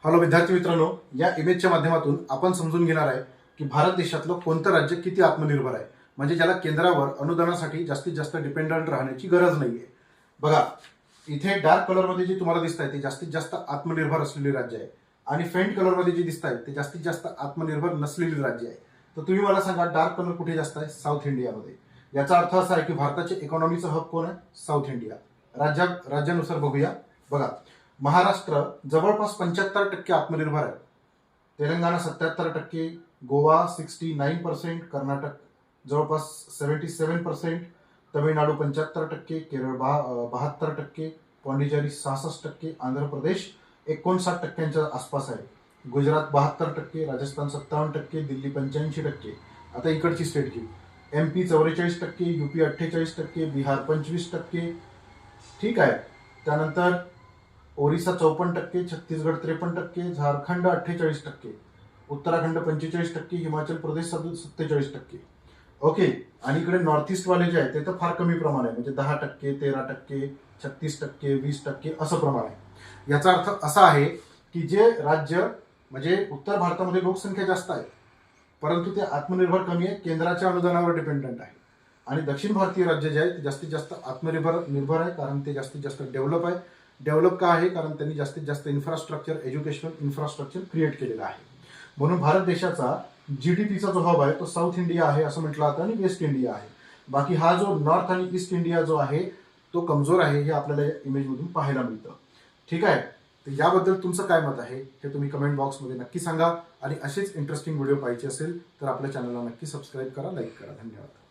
Hello विद्यार्थी मित्रांनो, या इमेजच्या माध्यमातून आपण समजून घेणार आहे की भारत देशातलं कोणतं राज्य किती आत्मनिर्भर आहे, म्हणजे ज्याला केंद्रावर अनुदानासाठी जास्तीत जास्त डिपेंडंट राहण्याची गरज नाहीये. बघा, इथे डार्क कलरमध्ये जे तुम्हाला दिसत आहे ते जास्तीत जास्त आत्मनिर्भर असलेली राज्य आहे आणि फेंट कलरमध्ये जे दिसत आहे ते जास्तीत जास्त आत्मनिर्भर नसलेली राज्य आहे. तर तुम्ही मला सांगा, डार्क कलर कुठे जास्त आहे? साऊथ इंडियामध्ये. याचा अर्थ असा आहे की भारताचे इकॉनॉमीचा हब कोण आहे? South India. राज्यानुसार बघूया. बघा, महाराष्ट्र जवळपास 75% आत्मनिर्भर आहे, तेलंगणा 77%, गोवा 69%, कर्नाटक जवळपास 77%, तमिळनाडू 75%, केरळ 72%, पाँडिचेरी 66%, आंध्र प्रदेश 59% आसपास आहे, गुजरात 72%, राजस्थान 57%, दिल्ली 85%. आता इकडची स्टेट घे. MP 44%, UP 48%, Bihar 25%. ठीक आहे. त्यानंतर ओरिसा 54%, छत्तीसगड 53%, झारखंड 48%, उत्तराखंड 45%, हिमाचल प्रदेश 47%. ओके. आणि इकडे नॉर्थ ईस्ट वाले जे आहे ते तर फार कमी प्रमाण आहे, म्हणजे 10%, 13%, 36%, 20% असं प्रमाण आहे. याचा अर्थ असा आहे की जे राज्य म्हणजे उत्तर भारतामध्ये लोकसंख्या जास्त आहे परंतु ते आत्मनिर्भर कमी आहे, केंद्राच्या अनुदानावर डिपेंडंट आहे. आणि दक्षिण भारतीय राज्य जे आहे ते जास्तीत जास्त आत्मनिर्भर आहे, कारण ते जास्तीत जास्त डेव्हलप आहे. डेव्हलप का आहे? कारण त्यांनी जास्तीत जास्त इन्फ्रास्ट्रक्चर, एज्युकेशनल इन्फ्रास्ट्रक्चर क्रिएट केलेलं आहे. म्हणून भारत देशाचा GDPचा जो हब आहे तो साऊथ इंडिया आहे असं म्हटलं जातं आणि वेस्ट इंडिया आहे. बाकी हा जो नॉर्थ आणि ईस्ट इंडिया जो आहे तो कमजोर आहे, हे आपल्याला या इमेजमधून पाहायला मिळतं. ठीक आहे. तर याबद्दल तुमचं काय मत आहे हे तुम्ही कमेंट बॉक्समध्ये नक्की सांगा. आणि असेच इंटरेस्टिंग व्हिडिओ पाहिजे असेल तर आपल्या चॅनलला नक्की सबस्क्राईब करा, लाईक करा. धन्यवाद.